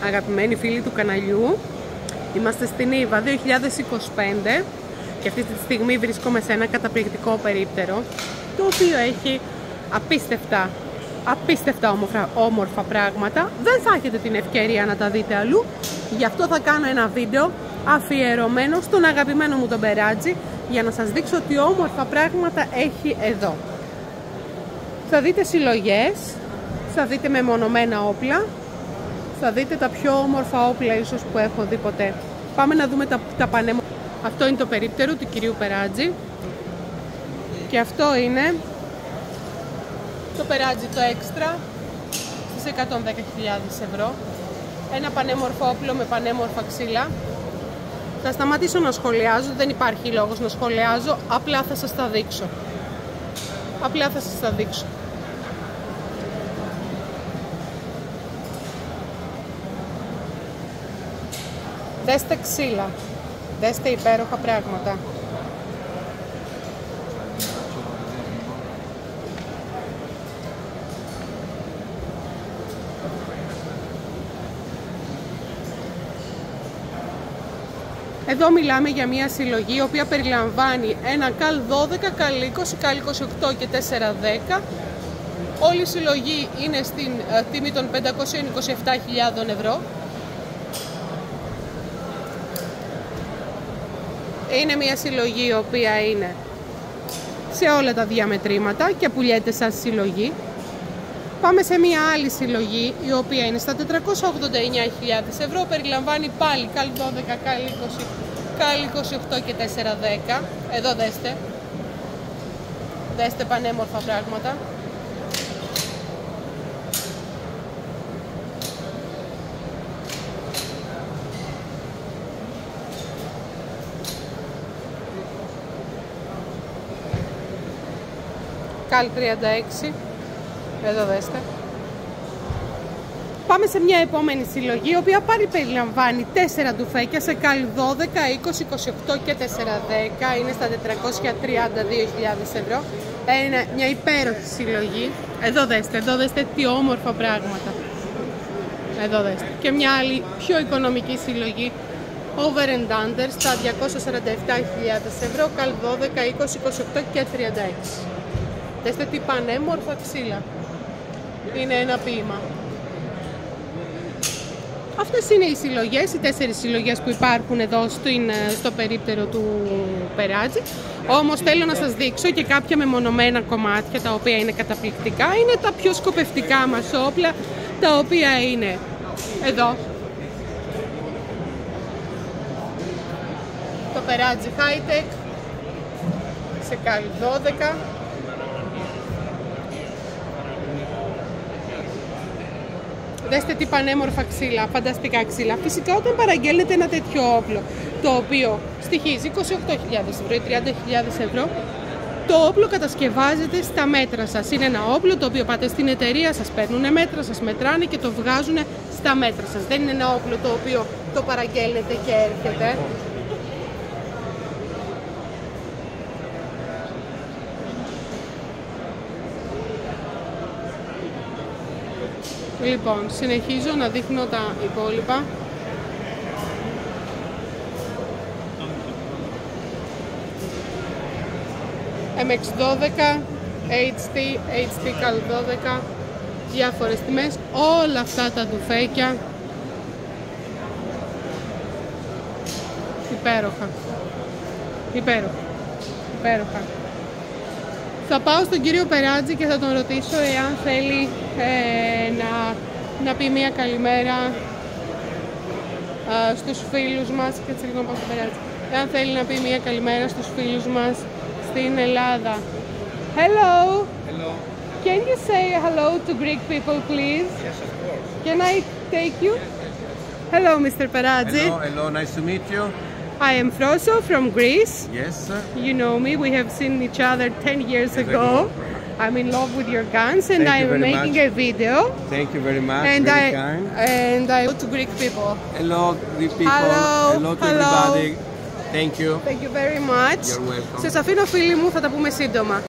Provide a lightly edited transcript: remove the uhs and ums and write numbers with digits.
αγαπημένοι φίλοι του καναλιού. Είμαστε στην Ήβα 2025 και αυτή τη στιγμή βρίσκομαι σε ένα καταπληκτικό περίπτερο, το οποίο έχει απίστευτα όμορφα πράγματα. Δεν θα έχετε την ευκαιρία να τα δείτε αλλού, γι' αυτό θα κάνω ένα βίντεο αφιερωμένο στον αγαπημένο μου τον Περάτζη, για να σας δείξω τι όμορφα πράγματα έχει εδώ. Θα δείτε συλλογές, θα δείτε μεμονωμένα όπλα, θα δείτε τα πιο όμορφα όπλα ίσως που έχω δει ποτέ. Πάμε να δούμε τα πανέμορφα. Αυτό είναι το περίπτερο του κυρίου Περάτζη και αυτό είναι το Περάτζη το έξτρα στις 110.000 ευρώ. Ένα πανέμορφο όπλο με πανέμορφα ξύλα. Θα σταματήσω να σχολιάζω, δεν υπάρχει λόγος να σχολιάζω, απλά θα σας τα δείξω. Δέστε ξύλα, δέστε υπέροχα πράγματα. Εδώ μιλάμε για μια συλλογή η οποία περιλαμβάνει ένα καλ 12, καλ 20, καλ 28 και 410. Όλη η συλλογή είναι στην τιμή των 527.000 ευρώ. Είναι μια συλλογή η οποία είναι σε όλα τα διαμετρήματα και πουλιέται σαν συλλογή. Πάμε σε μια άλλη συλλογή η οποία είναι στα 489.000 ευρώ. Περιλαμβάνει πάλι καλ 12, καλ 20, καλ 28 και 410. Εδώ δέστε πανέμορφα πράγματα. Καλ 36. Εδώ δέστε. Πάμε σε μια επόμενη συλλογή, η οποία πάλι περιλαμβάνει 4 ντουφέκια σε καλ 12, 20, 28 και 410. Είναι στα 432.000 ευρώ. Είναι μια υπέροχη συλλογή. Εδώ δέστε τι όμορφα πράγματα. Εδώ δέστε. Και μια άλλη πιο οικονομική συλλογή, over and under, στα 247.000 ευρώ, καλ 12, 20, 28 και 36. Δέστε τι πανέμορφα ξύλα. Είναι ένα ποίημα. Αυτές είναι οι συλλογές, οι 4 συλλογές που υπάρχουν εδώ στο περίπτερο του Περάτζη. Όμως θέλω να σας δείξω και κάποια μεμονωμένα κομμάτια τα οποία είναι καταπληκτικά. Είναι τα πιο σκοπευτικά μας όπλα, τα οποία είναι εδώ. Το Περάτζη High Tech σε καλ 12. Δέστε τι πανέμορφα ξύλα, φανταστικά ξύλα. Φυσικά όταν παραγγέλνετε ένα τέτοιο όπλο, το οποίο στοιχίζει 28.000 ευρώ ή 30.000 ευρώ, το όπλο κατασκευάζεται στα μέτρα σας. Είναι ένα όπλο το οποίο πάτε στην εταιρεία, σας παίρνουν μέτρα, σας μετράνε και το βγάζουν στα μέτρα σας. Δεν είναι ένα όπλο το οποίο το παραγγέλνετε και έρχεται. Λοιπόν, συνεχίζω να δείχνω τα υπόλοιπα. MX12, HT καλ 12, διάφορες τιμές, όλα αυτά τα ντουφέκια. Υπέροχα. Θα πάω στον κύριο Περάτζη και θα τον ρωτήσω εάν θέλει να πει μια καλημέρα στους φίλους μας. Κάτσε λίγο να πάω στον Περάτζη. Εάν θέλει να πει μια καλημέρα στους φίλους μας στην Ελλάδα. Hello! Hello! Can you say hello to Greek people, please? Yes, of course. Can I take you? Hello, Mr. Peradzi. Hello, nice to meet you. I am Froso from Greece. Yes. You know me, we have seen each other 10 years ago. I'm in love with your guns and I am making a video. Thank you very much, And very kind. And I go to Greek people. Hello, Greek people. Hello to everybody. Thank you. Thank you very much. You're welcome. Σας αφήνω φίλοι μου, θα τα πούμε σύντομα.